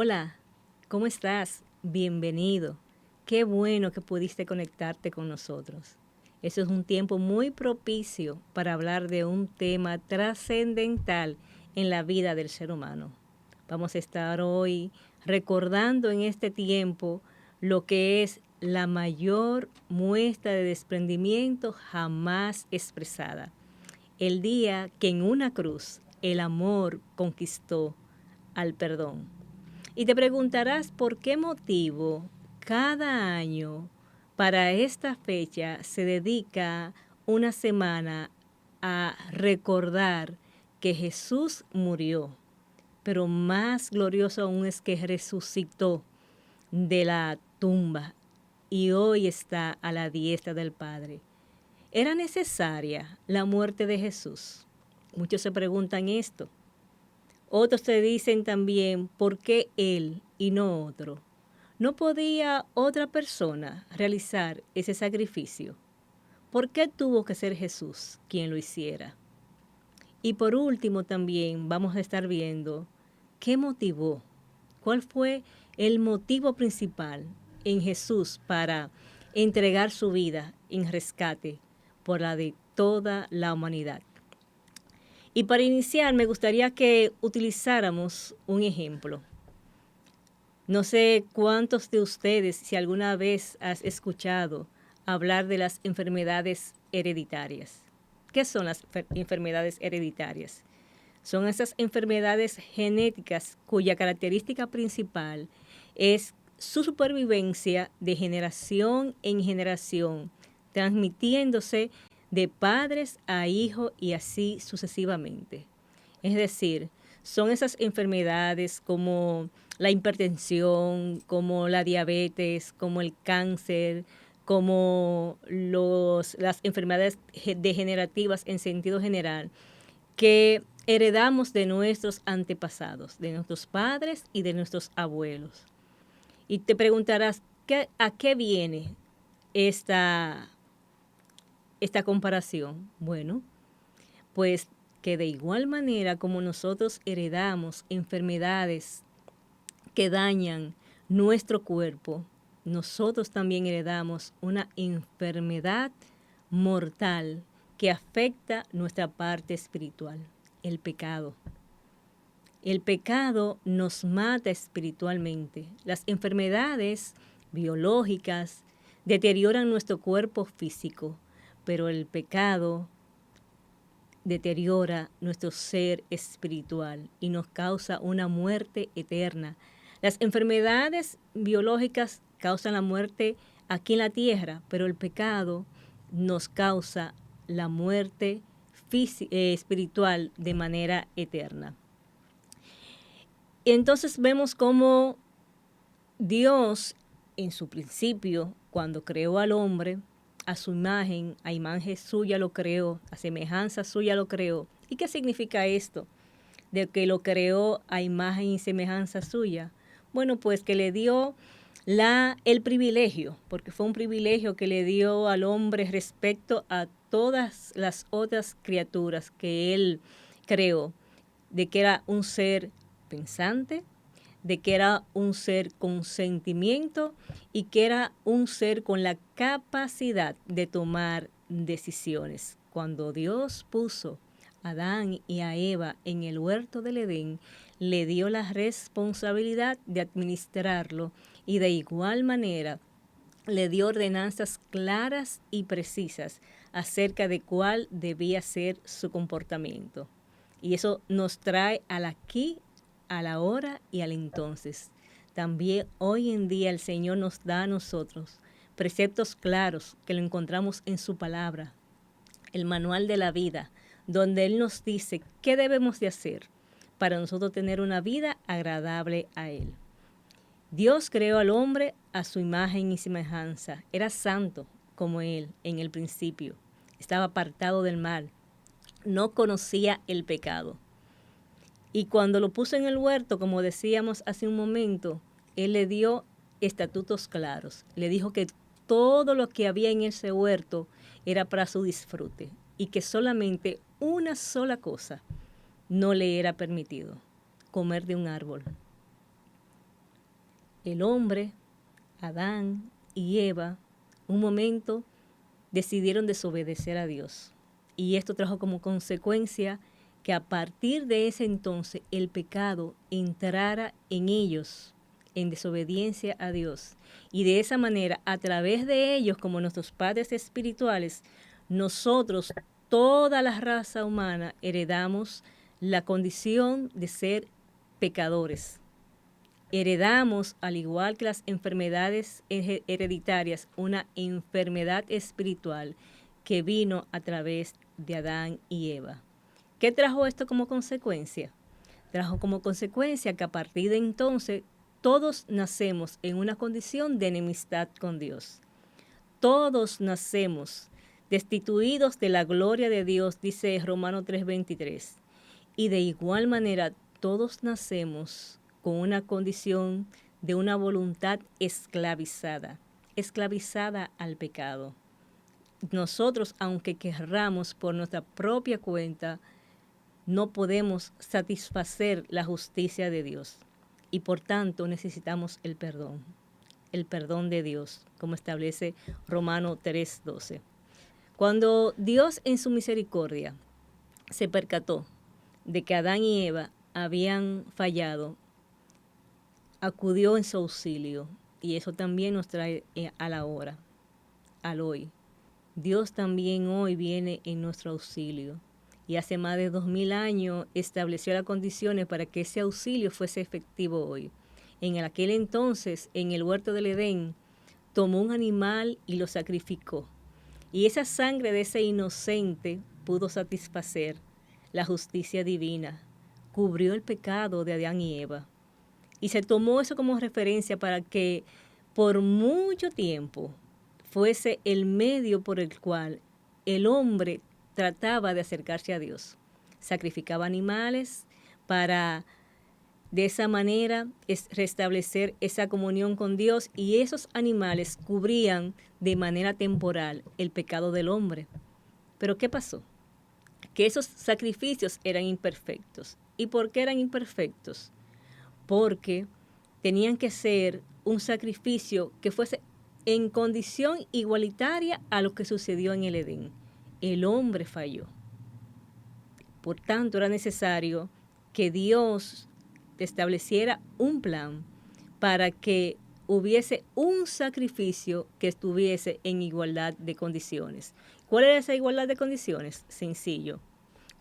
Hola, ¿cómo estás? Bienvenido. Qué bueno que pudiste conectarte con nosotros. Eso es un tiempo muy propicio para hablar de un tema trascendental en la vida del ser humano. Vamos a estar hoy recordando en este tiempo lo que es la mayor muestra de desprendimiento jamás expresada. El día que en una cruz el amor conquistó al perdón. Y te preguntarás por qué motivo cada año para esta fecha se dedica una semana a recordar que Jesús murió, pero más glorioso aún es que resucitó de la tumba y hoy está a la diestra del Padre. ¿Era necesaria la muerte de Jesús? Muchos se preguntan esto. Otros te dicen también, ¿por qué él y no otro? ¿No podía otra persona realizar ese sacrificio? ¿Por qué tuvo que ser Jesús quien lo hiciera? Y por último también vamos a estar viendo qué motivó, cuál fue el motivo principal en Jesús para entregar su vida en rescate por la de toda la humanidad. Y para iniciar, me gustaría que utilizáramos un ejemplo. No sé cuántos de ustedes, si alguna vez has escuchado hablar de las enfermedades hereditarias. ¿Qué son las enfermedades hereditarias? Son esas enfermedades genéticas cuya característica principal es su supervivencia de generación en generación, transmitiéndose de padres a hijos y así sucesivamente. Es decir, son esas enfermedades como la hipertensión, como la diabetes, como el cáncer, como las enfermedades degenerativas en sentido general, que heredamos de nuestros antepasados, de nuestros padres y de nuestros abuelos. Y te preguntarás, ¿a qué viene esta comparación? Bueno, pues que de igual manera como nosotros heredamos enfermedades que dañan nuestro cuerpo, nosotros también heredamos una enfermedad mortal que afecta nuestra parte espiritual, el pecado. El pecado nos mata espiritualmente. Las enfermedades biológicas deterioran nuestro cuerpo físico, pero el pecado deteriora nuestro ser espiritual y nos causa una muerte eterna. Las enfermedades biológicas causan la muerte aquí en la tierra, pero el pecado nos causa la muerte espiritual de manera eterna. Entonces vemos cómo Dios, en su principio, cuando creó al hombre, a su imagen, a imagen suya lo creó, a semejanza suya lo creó. ¿Y qué significa esto? De que lo creó a imagen y semejanza suya. Bueno, pues que le dio el privilegio, porque fue un privilegio que le dio al hombre respecto a todas las otras criaturas que él creó, de que era un ser pensante, de que era un ser con sentimiento y que era un ser con la capacidad de tomar decisiones. Cuando Dios puso a Adán y a Eva en el huerto del Edén, le dio la responsabilidad de administrarlo y de igual manera le dio ordenanzas claras y precisas acerca de cuál debía ser su comportamiento. Y eso nos trae al aquí, a la hora y al entonces. También hoy en día el Señor nos da a nosotros preceptos claros que lo encontramos en su palabra, el manual de la vida, donde Él nos dice qué debemos de hacer para nosotros tener una vida agradable a Él. Dios creó al hombre a su imagen y semejanza. Era santo como Él en el principio. Estaba apartado del mal. No conocía el pecado. Y cuando lo puso en el huerto, como decíamos hace un momento, Él le dio estatutos claros. Le dijo que todo lo que había en ese huerto era para su disfrute y que solamente una sola cosa no le era permitido: comer de un árbol. El hombre, Adán y Eva, un momento decidieron desobedecer a Dios. Y esto trajo como consecuencia que a partir de ese entonces el pecado entrara en ellos, en desobediencia a Dios. Y de esa manera, a través de ellos, como nuestros padres espirituales, nosotros, toda la raza humana, heredamos la condición de ser pecadores. Heredamos, al igual que las enfermedades hereditarias, una enfermedad espiritual que vino a través de Adán y Eva. ¿Qué trajo esto como consecuencia? Trajo como consecuencia que a partir de entonces todos nacemos en una condición de enemistad con Dios. Todos nacemos destituidos de la gloria de Dios, dice Romanos 3:23. Y de igual manera todos nacemos con una condición de una voluntad esclavizada al pecado. Nosotros, aunque querramos por nuestra propia cuenta, no podemos satisfacer la justicia de Dios y por tanto necesitamos el perdón de Dios, como establece Romanos 3:12. Cuando Dios en su misericordia se percató de que Adán y Eva habían fallado, acudió en su auxilio y eso también nos trae a la hora, al hoy. Dios también hoy viene en nuestro auxilio y hace más de 2000 años estableció las condiciones para que ese auxilio fuese efectivo hoy. En aquel entonces, en el huerto del Edén, tomó un animal y lo sacrificó. Y esa sangre de ese inocente pudo satisfacer la justicia divina, cubrió el pecado de Adán y Eva. Y se tomó eso como referencia para que por mucho tiempo fuese el medio por el cual el hombre trataba de acercarse a Dios. Sacrificaba animales para de esa manera restablecer esa comunión con Dios y esos animales cubrían de manera temporal el pecado del hombre. Pero ¿qué pasó? Que esos sacrificios eran imperfectos. ¿Y por qué eran imperfectos? Porque tenían que ser un sacrificio que fuese en condición igualitaria a lo que sucedió en el Edén. El hombre falló. Por tanto, era necesario que Dios estableciera un plan para que hubiese un sacrificio que estuviese en igualdad de condiciones. ¿Cuál era esa igualdad de condiciones? Sencillo.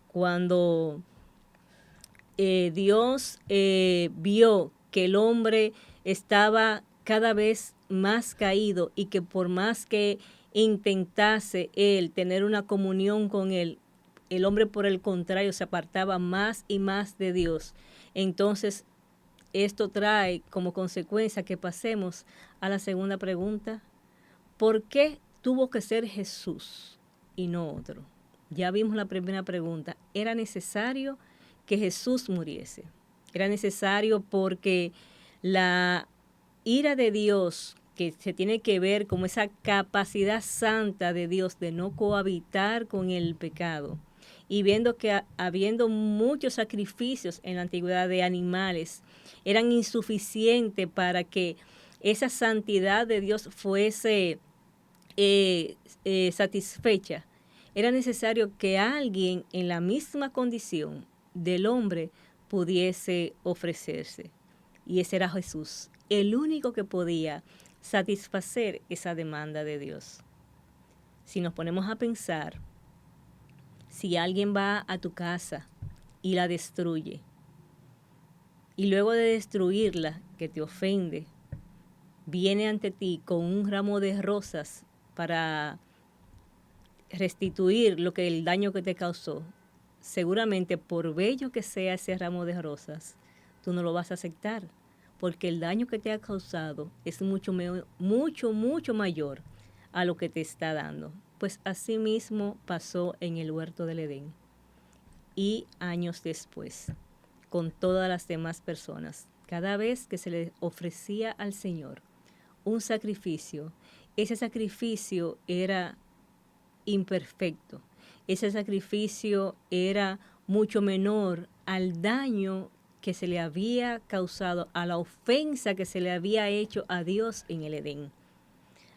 Cuando Dios vio que el hombre estaba cada vez más caído y que por más que intentase él tener una comunión con él, el hombre por el contrario se apartaba más y más de Dios. Entonces, esto trae como consecuencia que pasemos a la segunda pregunta. ¿Por qué tuvo que ser Jesús y no otro? Ya vimos la primera pregunta. ¿Era necesario que Jesús muriese? Era necesario porque la ira de Dios, que se tiene que ver como esa capacidad santa de Dios de no cohabitar con el pecado, y viendo que habiendo muchos sacrificios en la antigüedad de animales, eran insuficientes para que esa santidad de Dios fuese satisfecha. Era necesario que alguien en la misma condición del hombre pudiese ofrecerse. Y ese era Jesús, el único que podía satisfacer esa demanda de Dios. Si nos ponemos a pensar, si alguien va a tu casa y la destruye, y luego de destruirla, que te ofende, viene ante ti con un ramo de rosas para restituir el daño que te causó, seguramente por bello que sea ese ramo de rosas, tú no lo vas a aceptar, porque el daño que te ha causado es mucho mayor a lo que te está dando. Pues así mismo pasó en el huerto del Edén y años después, con todas las demás personas. Cada vez que se le ofrecía al Señor un sacrificio, ese sacrificio era imperfecto. Ese sacrificio era mucho menor al daño que se le había causado, a la ofensa que se le había hecho a Dios en el Edén.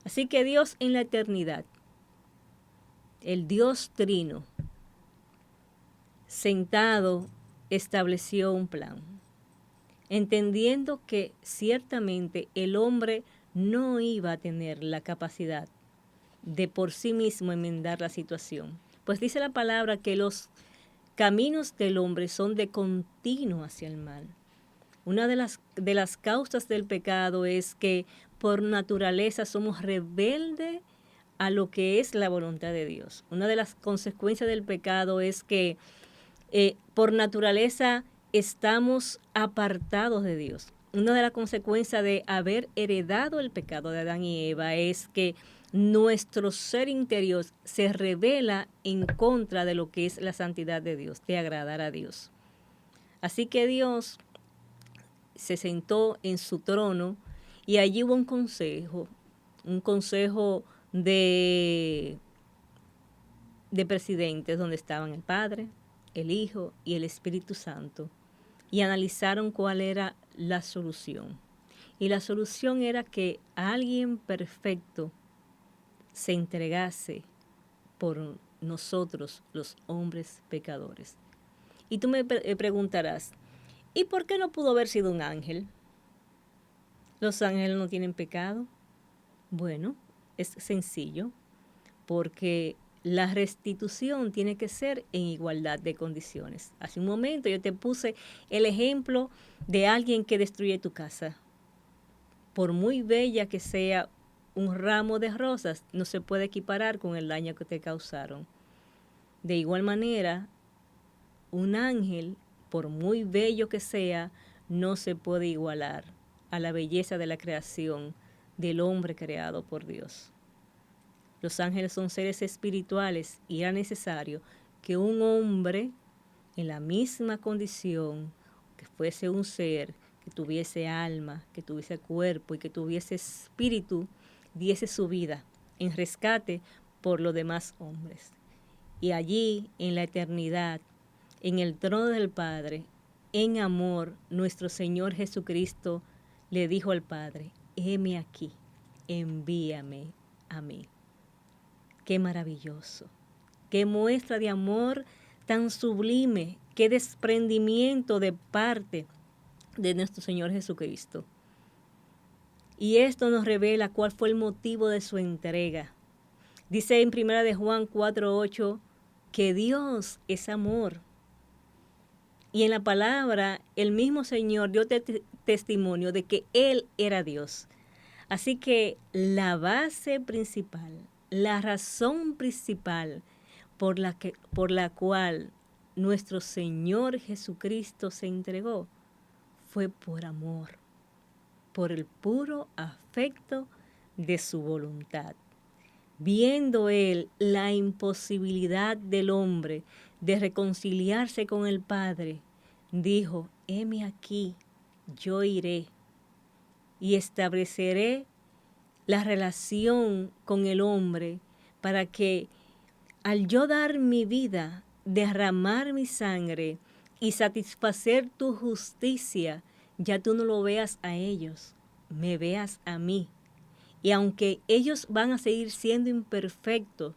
Así que Dios en la eternidad, el Dios Trino, sentado, estableció un plan, entendiendo que ciertamente el hombre no iba a tener la capacidad de por sí mismo enmendar la situación. Pues dice la palabra que los caminos del hombre son de continuo hacia el mal. Una de las causas del pecado es que por naturaleza somos rebeldes a lo que es la voluntad de Dios. Una de las consecuencias del pecado es que por naturaleza estamos apartados de Dios. Una de las consecuencias de haber heredado el pecado de Adán y Eva es que nuestro ser interior se revela en contra de lo que es la santidad de Dios, de agradar a Dios. Así que Dios se sentó en su trono y allí hubo un consejo de presidentes donde estaban el Padre, el Hijo y el Espíritu Santo, y analizaron cuál era la solución. Y la solución era que alguien perfecto se entregase por nosotros, los hombres pecadores. Y tú me preguntarás, ¿y por qué no pudo haber sido un ángel? ¿Los ángeles no tienen pecado? Bueno, es sencillo, porque la restitución tiene que ser en igualdad de condiciones. Hace un momento yo te puse el ejemplo de alguien que destruye tu casa. Por muy bella que sea un ramo de rosas, no se puede equiparar con el daño que te causaron. De igual manera, un ángel, por muy bello que sea, no se puede igualar a la belleza de la creación del hombre creado por Dios. Los ángeles son seres espirituales y era necesario que un hombre en la misma condición, que fuese un ser, que tuviese alma, que tuviese cuerpo y que tuviese espíritu, diese su vida en rescate por los demás hombres. Y allí, en la eternidad, en el trono del Padre, en amor, nuestro Señor Jesucristo le dijo al Padre: heme aquí, envíame a mí. Qué maravilloso, qué muestra de amor tan sublime, qué desprendimiento de parte de nuestro Señor Jesucristo. Y esto nos revela cuál fue el motivo de su entrega. Dice en 1 de Juan 4:8 que Dios es amor. Y en la palabra, el mismo Señor dio testimonio de que Él era Dios. Así que la base principal, la razón principal por la cual nuestro Señor Jesucristo se entregó fue por amor, por el puro afecto de su voluntad. Viendo Él la imposibilidad del hombre de reconciliarse con el Padre, dijo: heme aquí, yo iré y estableceré la relación con el hombre para que al yo dar mi vida, derramar mi sangre y satisfacer tu justicia, ya tú no lo veas a ellos, me veas a mí. Y aunque ellos van a seguir siendo imperfectos,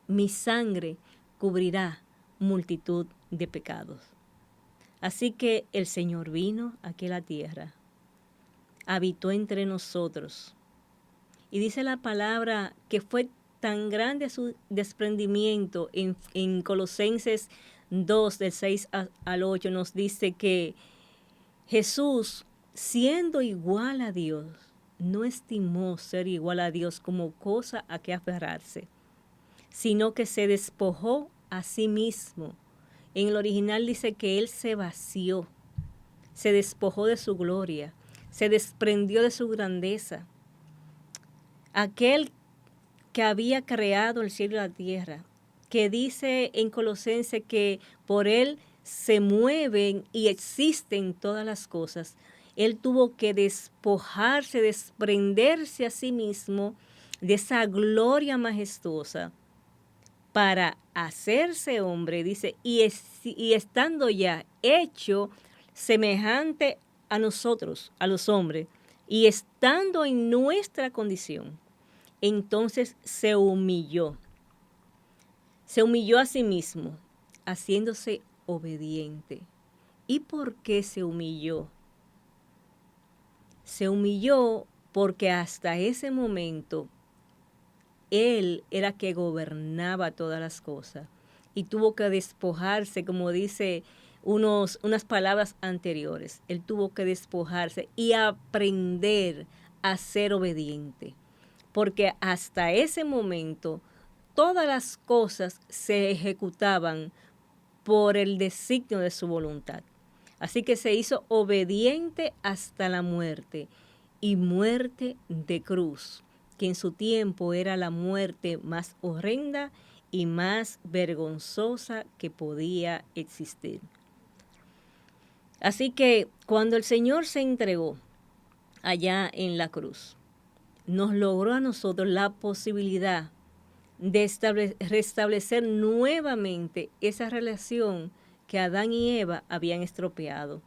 mi sangre cubrirá multitud de pecados. Así que el Señor vino aquí a la tierra, habitó entre nosotros. Y dice la palabra que fue tan grande su desprendimiento en Colosenses 2, del 6 al 8, nos dice que Jesús, siendo igual a Dios, no estimó ser igual a Dios como cosa a que aferrarse, sino que se despojó a sí mismo. En el original dice que Él se vació, se despojó de su gloria, se desprendió de su grandeza. Aquel que había creado el cielo y la tierra, que dice en Colosenses que por Él se mueven y existen todas las cosas. Él tuvo que despojarse, desprenderse a sí mismo de esa gloria majestuosa para hacerse hombre, dice, y estando ya hecho semejante a nosotros, a los hombres, y estando en nuestra condición, entonces se humilló a sí mismo, haciéndose obediente. ¿Y por qué se humilló? Se humilló porque hasta ese momento él era que gobernaba todas las cosas y tuvo que despojarse, como dice unas palabras anteriores. Él tuvo que despojarse y aprender a ser obediente, porque hasta ese momento todas las cosas se ejecutaban por el designio de su voluntad. Así que se hizo obediente hasta la muerte, y muerte de cruz, que en su tiempo era la muerte más horrenda y más vergonzosa que podía existir. Así que cuando el Señor se entregó allá en la cruz, nos logró a nosotros la posibilidad de restablecer nuevamente esa relación que Adán y Eva habían estropeado.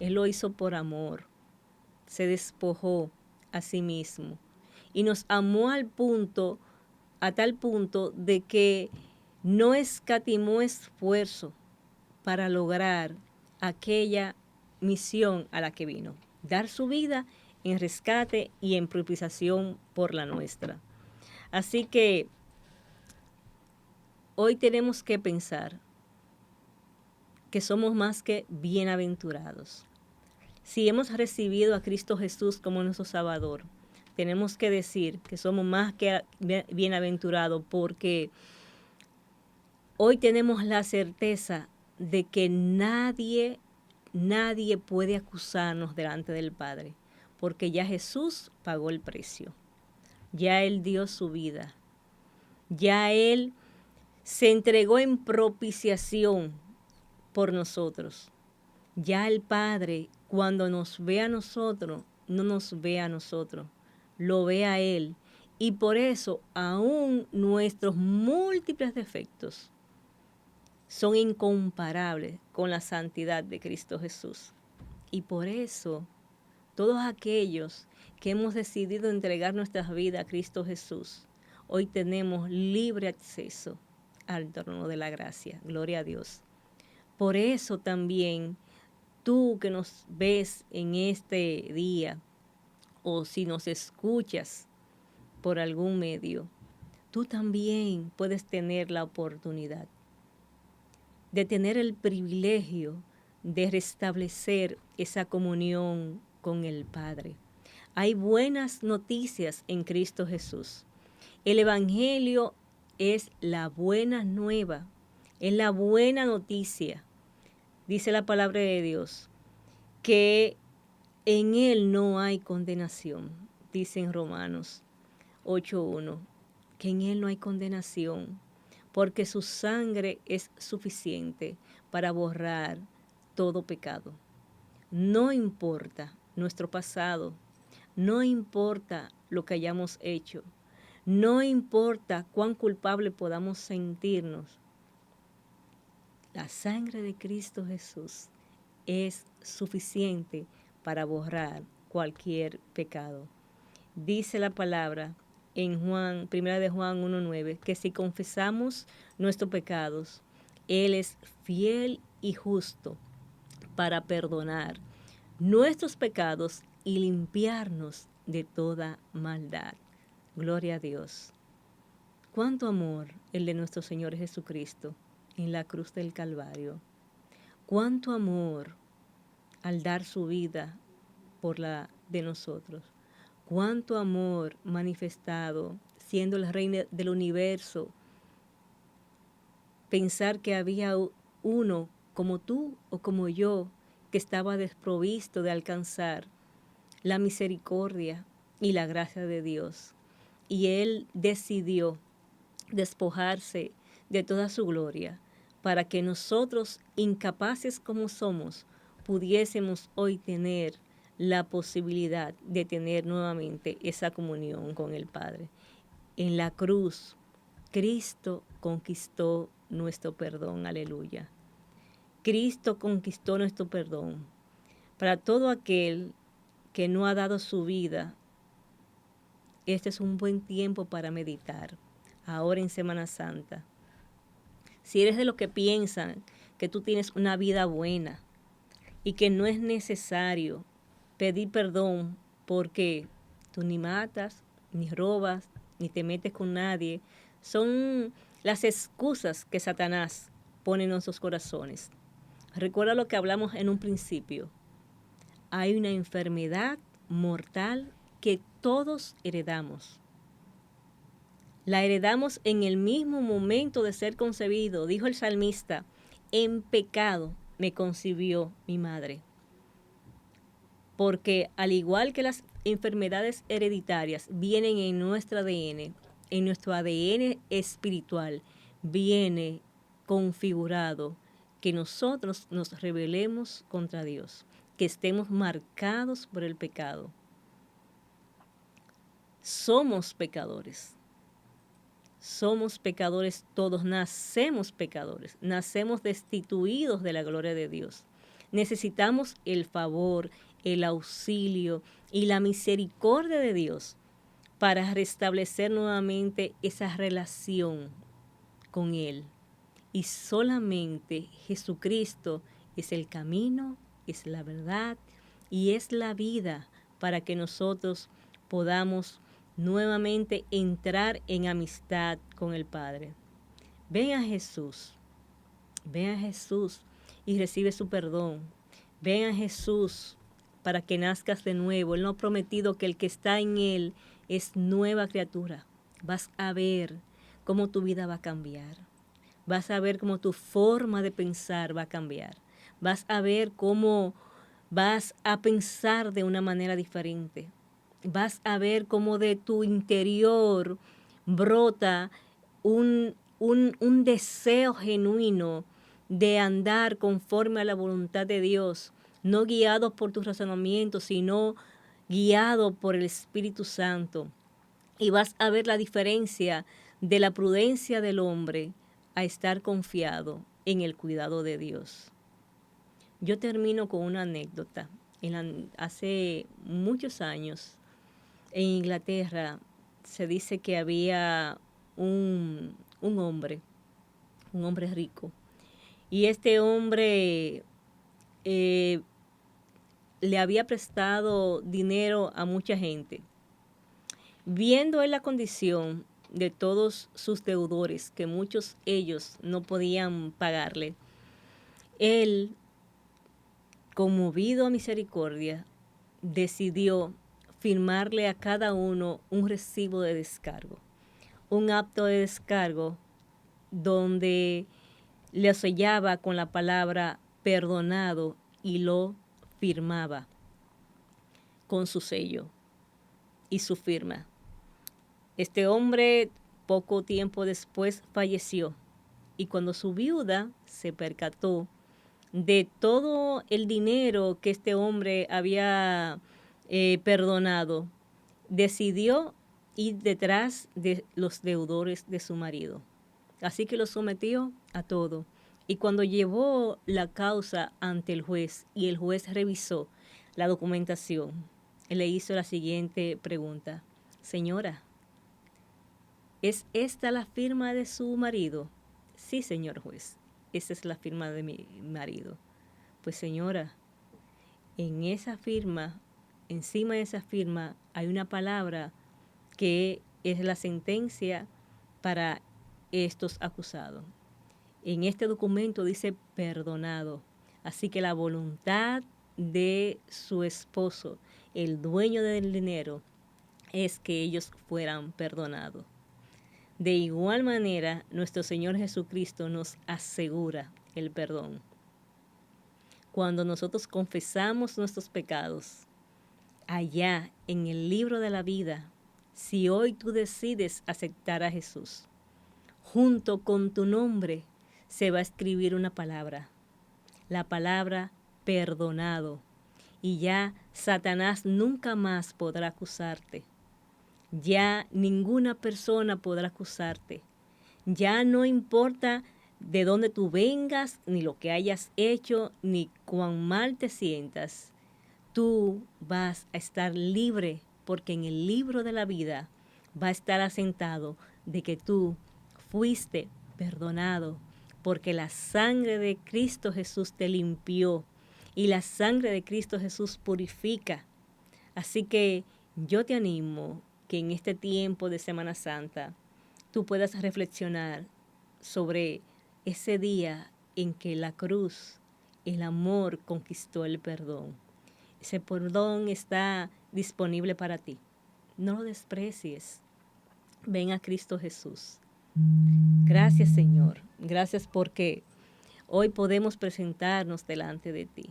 Él lo hizo por amor, se despojó a sí mismo y nos amó a tal punto de que no escatimó esfuerzo para lograr aquella misión a la que vino, dar su vida en rescate y en propiciación por la nuestra. Así que hoy tenemos que pensar que somos más que bienaventurados. Si hemos recibido a Cristo Jesús como nuestro Salvador, tenemos que decir que somos más que bienaventurados, porque hoy tenemos la certeza de que nadie puede acusarnos delante del Padre, porque ya Jesús pagó el precio, ya Él dio su vida, ya Él se entregó en propiciación por nosotros. Ya el Padre, cuando nos ve a nosotros, no nos ve a nosotros, lo ve a Él. Y por eso, aún nuestros múltiples defectos son incomparables con la santidad de Cristo Jesús. Y por eso, todos aquellos que hemos decidido entregar nuestras vidas a Cristo Jesús, hoy tenemos libre acceso al trono de la gracia. Gloria a Dios. Por eso también tú que nos ves en este día, o si nos escuchas por algún medio, tú también puedes tener la oportunidad de tener el privilegio de restablecer esa comunión con el Padre. Hay buenas noticias en Cristo Jesús. El Evangelio es la buena nueva, es la buena noticia. Dice la palabra de Dios que en Él no hay condenación, dice en Romanos 8:1, que en Él no hay condenación, porque su sangre es suficiente para borrar todo pecado. No importa nuestro pasado, no importa lo que hayamos hecho, no importa cuán culpable podamos sentirnos, la sangre de Cristo Jesús es suficiente para borrar cualquier pecado. Dice la palabra en Primera de Juan 1:9, que si confesamos nuestros pecados, Él es fiel y justo para perdonar nuestros pecados y limpiarnos de toda maldad. Gloria a Dios. Cuánto amor el de nuestro Señor Jesucristo en la cruz del Calvario. Cuánto amor al dar su vida por la de nosotros. Cuánto amor manifestado siendo el rey del universo. Pensar que había uno como tú o como yo que estaba desprovisto de alcanzar la misericordia y la gracia de Dios. Y Él decidió despojarse de toda su gloria para que nosotros, incapaces como somos, pudiésemos hoy tener la posibilidad de tener nuevamente esa comunión con el Padre. En la cruz, Cristo conquistó nuestro perdón. Aleluya. Cristo conquistó nuestro perdón. Para todo aquel que no ha dado su vida, este es un buen tiempo para meditar, ahora en Semana Santa. Si eres de los que piensan que tú tienes una vida buena y que no es necesario pedir perdón porque tú ni matas, ni robas, ni te metes con nadie, son las excusas que Satanás pone en nuestros corazones. Recuerda lo que hablamos en un principio. Hay una enfermedad mortal que todos heredamos. La heredamos en el mismo momento de ser concebido. Dijo el salmista, en pecado me concibió mi madre. Porque al igual que las enfermedades hereditarias vienen en nuestro ADN, en nuestro ADN espiritual, viene configurado que nosotros nos rebelemos contra Dios, que estemos marcados por el pecado. Somos pecadores todos, nacemos pecadores, nacemos destituidos de la gloria de Dios. Necesitamos el favor, el auxilio y la misericordia de Dios para restablecer nuevamente esa relación con Él. Y solamente Jesucristo es el camino, es la verdad y es la vida para que nosotros podamos nuevamente entrar en amistad con el Padre. Ven a Jesús y recibe su perdón. Ven a Jesús para que nazcas de nuevo. Él nos ha prometido que el que está en Él es nueva criatura. Vas a ver cómo tu vida va a cambiar. Vas a ver cómo tu forma de pensar va a cambiar. Vas a ver cómo vas a pensar de una manera diferente. Vas a ver cómo de tu interior brota un deseo genuino de andar conforme a la voluntad de Dios, no guiado por tus razonamientos, sino guiado por el Espíritu Santo. Y vas a ver la diferencia de la prudencia del hombre a estar confiado en el cuidado de Dios. Yo termino con una anécdota. Hace muchos años, en Inglaterra, se dice que había un hombre rico. Y este hombre le había prestado dinero a mucha gente. Viendo él la condición de todos sus deudores, que muchos ellos no podían pagarle, él, conmovido a misericordia, decidió firmarle a cada uno un recibo de descargo, un acto de descargo donde le sellaba con la palabra perdonado y lo firmaba con su sello y su firma. Este hombre poco tiempo después falleció y cuando su viuda se percató de todo el dinero que este hombre había perdonado, decidió ir detrás de los deudores de su marido. Así que lo sometió a todo. Y cuando llevó la causa ante el juez y el juez revisó la documentación, él le hizo la siguiente pregunta: señora, ¿es esta la firma de su marido? Sí, señor juez, esa es la firma de mi marido. Pues señora, en esa firma, encima de esa firma, hay una palabra que es la sentencia para estos acusados. En este documento dice perdonado. Así que la voluntad de su esposo, el dueño del dinero, es que ellos fueran perdonados. De igual manera, nuestro Señor Jesucristo nos asegura el perdón. Cuando nosotros confesamos nuestros pecados, allá en el libro de la vida, si hoy tú decides aceptar a Jesús, junto con tu nombre se va a escribir una palabra, la palabra perdonado, y ya Satanás nunca más podrá acusarte. Ya ninguna persona podrá acusarte. Ya no importa de dónde tú vengas, ni lo que hayas hecho, ni cuán mal te sientas. Tú vas a estar libre, porque en el libro de la vida va a estar asentado de que tú fuiste perdonado, porque la sangre de Cristo Jesús te limpió y la sangre de Cristo Jesús purifica. Así que yo te animo que en este tiempo de Semana Santa tú puedas reflexionar sobre ese día en que la cruz, el amor conquistó el perdón. Ese perdón está disponible para ti. No lo desprecies. Ven a Cristo Jesús. Gracias, Señor. Gracias porque hoy podemos presentarnos delante de ti.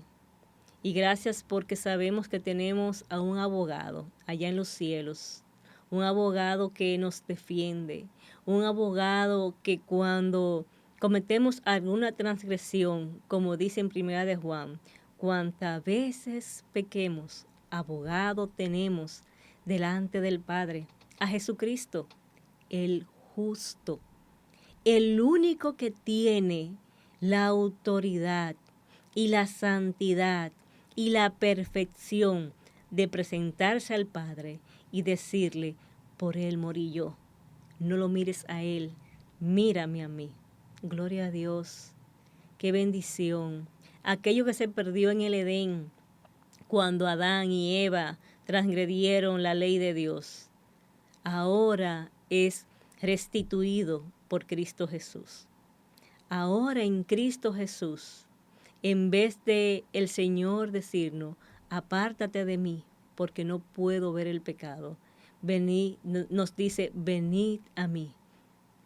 Y gracias porque sabemos que tenemos a un abogado allá en los cielos, un abogado que nos defiende, un abogado que cuando cometemos alguna transgresión, como dice en Primera de Juan, cuantas veces pequemos, abogado tenemos delante del Padre, a Jesucristo, el justo, el único que tiene la autoridad y la santidad y la perfección de presentarse al Padre y decirle, por Él morí yo. No lo mires a Él, mírame a mí. Gloria a Dios, qué bendición. Aquello que se perdió en el Edén, cuando Adán y Eva transgredieron la ley de Dios, ahora es restituido por Cristo Jesús. Ahora en Cristo Jesús, en vez de el Señor decirnos, apártate de mí, porque no puedo ver el pecado, venid, nos dice, venid a mí,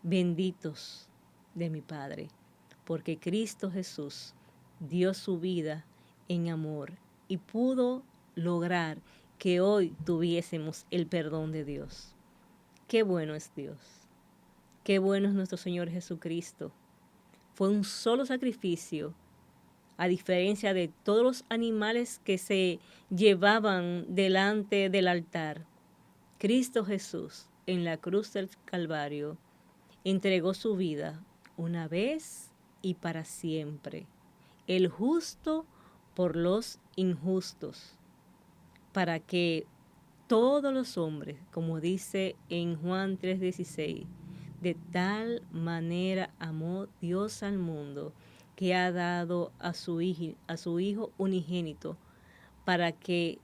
benditos de mi Padre, porque Cristo Jesús dio su vida en amor y pudo lograr que hoy tuviésemos el perdón de Dios. Qué bueno es Dios, qué bueno es nuestro Señor Jesucristo. Fue un solo sacrificio, a diferencia de todos los animales que se llevaban delante del altar. Cristo Jesús, en la cruz del Calvario, entregó su vida una vez y para siempre. El justo por los injustos, para que todos los hombres, como dice en Juan 3:16, de tal manera amó Dios al mundo que ha dado a su Hijo unigénito, para que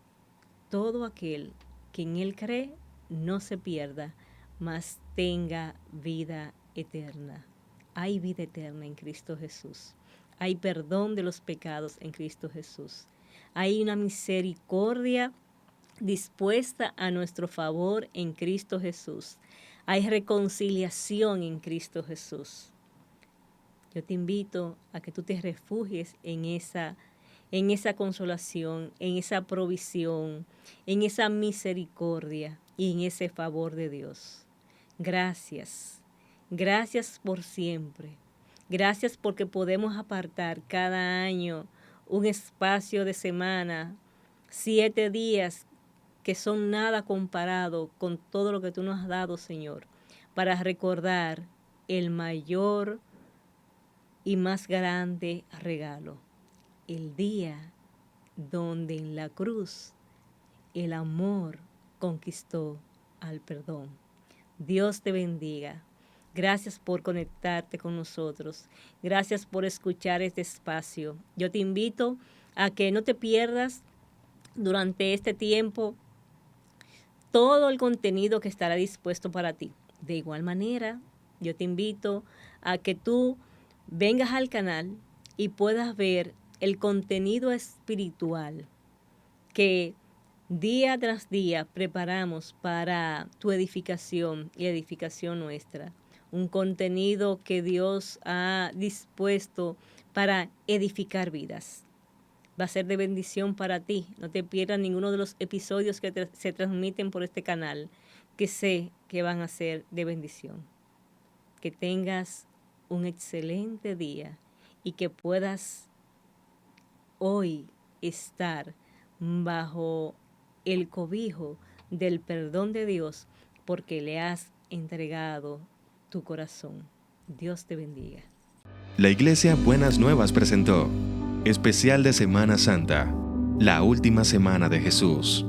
todo aquel que en Él cree no se pierda, mas tenga vida eterna. Hay vida eterna en Cristo Jesús. Hay perdón de los pecados en Cristo Jesús. Hay una misericordia dispuesta a nuestro favor en Cristo Jesús. Hay reconciliación en Cristo Jesús. Yo te invito a que tú te refugies en esa consolación, en esa provisión, en esa misericordia y en ese favor de Dios. Gracias. Gracias por siempre. Gracias porque podemos apartar cada año un espacio de semana, 7 días que son nada comparado con todo lo que tú nos has dado, Señor, para recordar el mayor y más grande regalo, el día donde en la cruz el amor conquistó al perdón. Dios te bendiga. Gracias por conectarte con nosotros. Gracias por escuchar este espacio. Yo te invito a que no te pierdas durante este tiempo todo el contenido que estará dispuesto para ti. De igual manera, yo te invito a que tú vengas al canal y puedas ver el contenido espiritual que día tras día preparamos para tu edificación y edificación nuestra. Un contenido que Dios ha dispuesto para edificar vidas. Va a ser de bendición para ti. No te pierdas ninguno de los episodios que se transmiten por este canal, que sé que van a ser de bendición. Que tengas un excelente día y que puedas hoy estar bajo el cobijo del perdón de Dios porque le has entregado tu corazón. Dios te bendiga. La Iglesia Buenas Nuevas presentó Especial de Semana Santa, la última semana de Jesús.